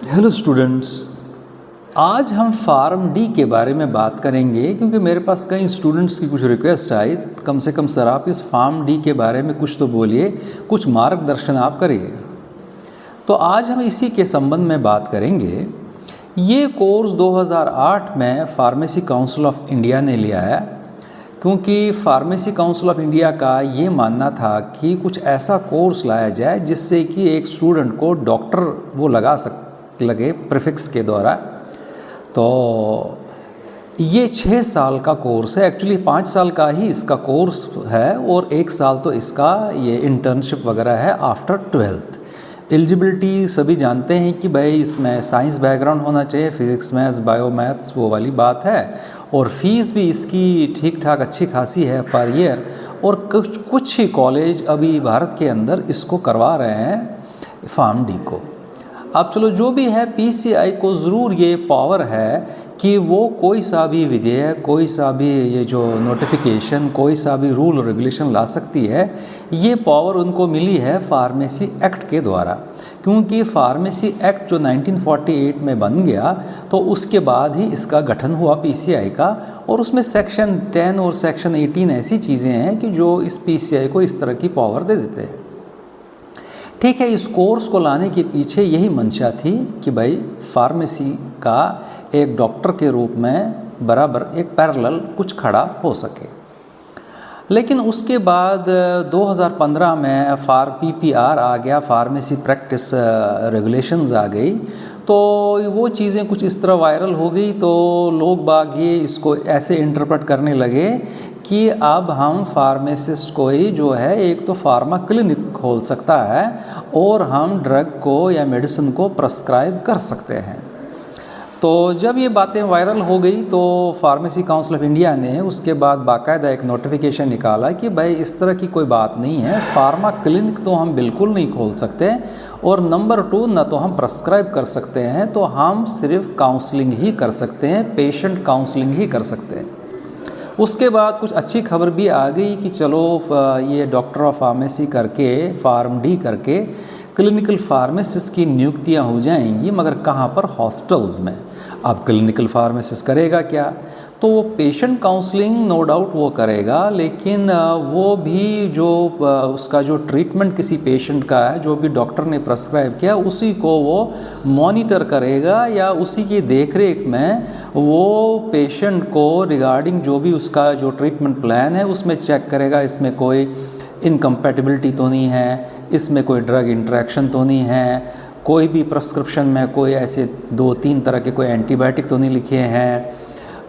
Hello students, आज हम pharm D के बारे में बात करेंगे क्योंकि मेरे पास कई स्टूडेंट्स की कुछ रिक्वेस्ट आई। कम से कम सर आप इस फार्म डी के बारे में कुछ तो बोलिए, कुछ मार्गदर्शन आप करिए। तो आज हम इसी के संबंध में बात करेंगे। ये कोर्स 2008 में फार्मेसी काउंसिल ऑफ इंडिया ने लिया है, क्योंकि फार्मेसी काउंसिल ऑफ इंडिया का ये मानना था कि कुछ ऐसा कोर्स लाया जाए जिससे कि एक स्टूडेंट को डॉक्टर वो लगे प्रीफिक्स के द्वारा। तो ये 6 साल का कोर्स है, एक्चुअली 5 साल का ही इसका कोर्स है और 1 साल तो इसका ये इंटर्नशिप वगैरह है आफ्टर 12th। एलिजिबिलिटी सभी जानते हैं कि भाई इसमें साइंस बैकग्राउंड होना चाहिए, फिज़िक्स मैथ्स बायो मैथ्स वो वाली बात है। और फीस भी इसकी ठीक ठाक अच्छी खासी है पर ईयर। और कुछ ही कॉलेज अभी भारत के अंदर इसको करवा रहे हैं फार्म डी को। अब चलो जो भी है, पीसीआई को ज़रूर ये पावर है कि वो कोई सा भी विधेयक, कोई सा भी ये जो नोटिफिकेशन, कोई सा भी रूल और रेगुलेशन ला सकती है। ये पावर उनको मिली है फार्मेसी एक्ट के द्वारा, क्योंकि फार्मेसी एक्ट जो 1948 में बन गया तो उसके बाद ही इसका गठन हुआ पीसीआई का। और उसमें सेक्शन 10 और सेक्शन 18 ऐसी चीज़ें हैं कि जो इस पीसीआई को इस तरह की पावर दे देते हैं। ठीक है, इस कोर्स को लाने के पीछे यही मंशा थी कि भाई फार्मेसी का एक डॉक्टर के रूप में बराबर एक पैरेलल कुछ खड़ा हो सके। लेकिन उसके बाद 2015 में पीपीआर आ गया, फार्मेसी प्रैक्टिस रेगुलेशंस आ गई। तो वो चीज़ें कुछ इस तरह वायरल हो गई तो लोग बाग ये इसको ऐसे इंटरप्रेट करने लगे कि अब हम फार्मासिस्ट को ही जो है एक तो फार्मा क्लिनिक खोल सकता है और हम ड्रग को या मेडिसिन को प्रेस्क्राइब कर सकते हैं। तो जब ये बातें वायरल हो गई तो फार्मेसी काउंसिल ऑफ इंडिया ने उसके बाद बाकायदा एक नोटिफिकेशन निकाला कि भाई इस तरह की कोई बात नहीं है, फार्मा क्लिनिक तो हम बिल्कुल नहीं खोल सकते और नंबर 2 न तो हम प्रेस्क्राइब कर सकते हैं, तो हम सिर्फ काउंसलिंग ही कर सकते हैं, पेशेंट काउंसलिंग ही कर सकते हैं। उसके बाद कुछ अच्छी खबर भी आ गई कि चलो ये डॉक्टर ऑफ फार्मेसी करके, फार्म डी करके क्लिनिकल फार्मासिस्ट की नियुक्तियां हो जाएंगी, मगर कहाँ पर? हॉस्पिटल्स में। अब क्लिनिकल फार्मासिस्ट करेगा क्या? तो वो पेशेंट काउंसलिंग नो डाउट वो करेगा, लेकिन वो भी जो उसका जो ट्रीटमेंट किसी पेशेंट का है, जो भी डॉक्टर ने प्रेस्क्राइब किया, उसी को वो मॉनिटर करेगा या उसी की देखरेख में वो पेशेंट को रिगार्डिंग जो भी उसका जो ट्रीटमेंट प्लान है उसमें चेक करेगा, इसमें कोई इनकम्पैटिबिलिटी तो नहीं है, इसमें कोई ड्रग इंटरेक्शन तो नहीं है, कोई भी प्रेस्क्रिप्शन में कोई ऐसे 2-3 तरह के कोई एंटीबायोटिक तो नहीं लिखे हैं,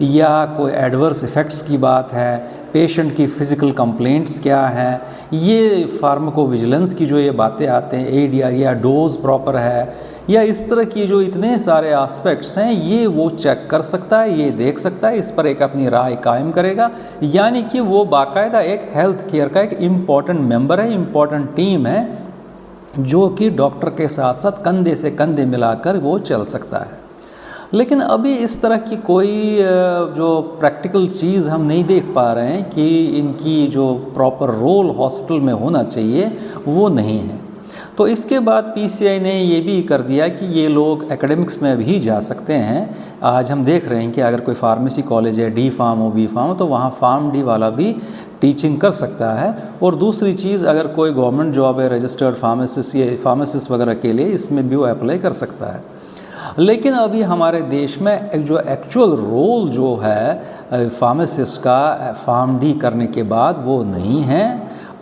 या कोई एडवर्स इफ़ेक्ट्स की बात है, पेशेंट की फ़िज़िकल कंप्लेंट्स क्या हैं, ये फार्माकोविजिलेंस की जो ये बातें आते हैं, एड या डोज प्रॉपर है, या इस तरह की जो इतने सारे एस्पेक्ट्स हैं, ये वो चेक कर सकता है, ये देख सकता है, इस पर एक अपनी राय कायम करेगा। यानी कि वो बाकायदा एक हेल्थ केयर का एक इम्पॉर्टेंट मेंबर है, इम्पॉर्टेंट टीम है, जो कि डॉक्टर के साथ साथ कंधे से कंधे मिलाकर वो चल सकता है। लेकिन अभी इस तरह की कोई जो प्रैक्टिकल चीज़ हम नहीं देख पा रहे हैं कि इनकी जो प्रॉपर रोल हॉस्पिटल में होना चाहिए वो नहीं है। तो इसके बाद पीसीआई ने ये भी कर दिया कि ये लोग एकेडमिक्स में भी जा सकते हैं। आज हम देख रहे हैं कि अगर कोई फार्मेसी कॉलेज है, डी फार्म हो, बी फार्म, तो वहाँ फार्म डी वाला भी टीचिंग कर सकता है। और दूसरी चीज़, अगर कोई गवर्नमेंट जॉब है, रजिस्टर्ड फार्मासिस्ट या फार्मासिस्ट वगैरह के लिए, इसमें भी वो अप्लाई कर सकता है। लेकिन अभी हमारे देश में एक जो एक्चुअल रोल जो है फार्मासिस्ट का फार्म डी करने के बाद वो नहीं है।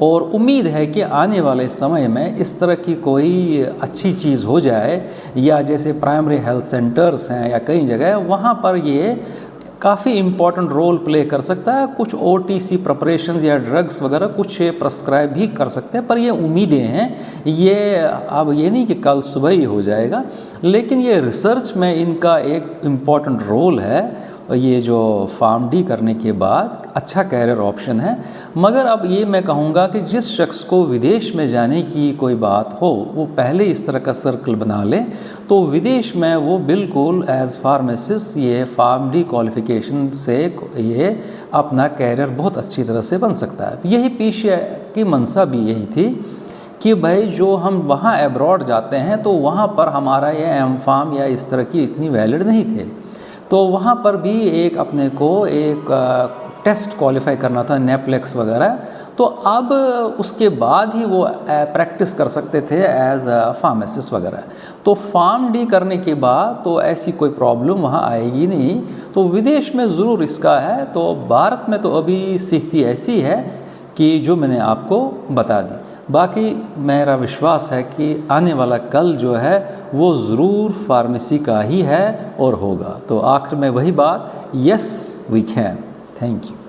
और उम्मीद है कि आने वाले समय में इस तरह की कोई अच्छी चीज़ हो जाए, या जैसे प्राइमरी हेल्थ सेंटर्स हैं या कई जगह, वहाँ पर ये काफ़ी इम्पॉर्टेंट रोल प्ले कर सकता है। कुछ ओटीसी प्रिपरेशंस या ड्रग्स वगैरह कुछ प्रेस्क्राइब भी कर सकते हैं, पर ये उम्मीदें हैं, ये अब ये नहीं कि कल सुबह ही हो जाएगा, लेकिन ये रिसर्च में इनका एक इम्पॉर्टेंट रोल है। ये जो फार्म डी करने के बाद अच्छा कैरियर ऑप्शन है। मगर अब ये मैं कहूँगा कि जिस शख्स को विदेश में जाने की कोई बात हो, वो पहले इस तरह का सर्कल बना ले, तो विदेश में वो बिल्कुल एज फार्मासिस्ट ये फार्म डी क्वालिफिकेशन से ये अपना कैरियर बहुत अच्छी तरह से बन सकता है। यही पीछे की मंशा भी यही थी कि भाई जो हम वहाँ एब्रॉड जाते हैं तो वहाँ पर हमारा ये एम-फार्म या इस तरह की इतनी वैलिड नहीं थे, तो वहाँ पर भी एक अपने को एक टेस्ट क्वालिफाई करना था, नेपलेक्स वगैरह। तो अब उसके बाद ही वो प्रैक्टिस कर सकते थे एज अ फार्मासिस्ट वगैरह। तो फार्म डी करने के बाद तो ऐसी कोई प्रॉब्लम वहाँ आएगी नहीं। तो विदेश में ज़रूर इसका है, तो भारत में तो अभी स्थिति ऐसी है कि जो मैंने आपको बता दी। बाकी मेरा विश्वास है कि आने वाला कल जो है वो ज़रूर फार्मेसी का ही है और होगा। तो आखिर में वही बात, yes we can. Thank you.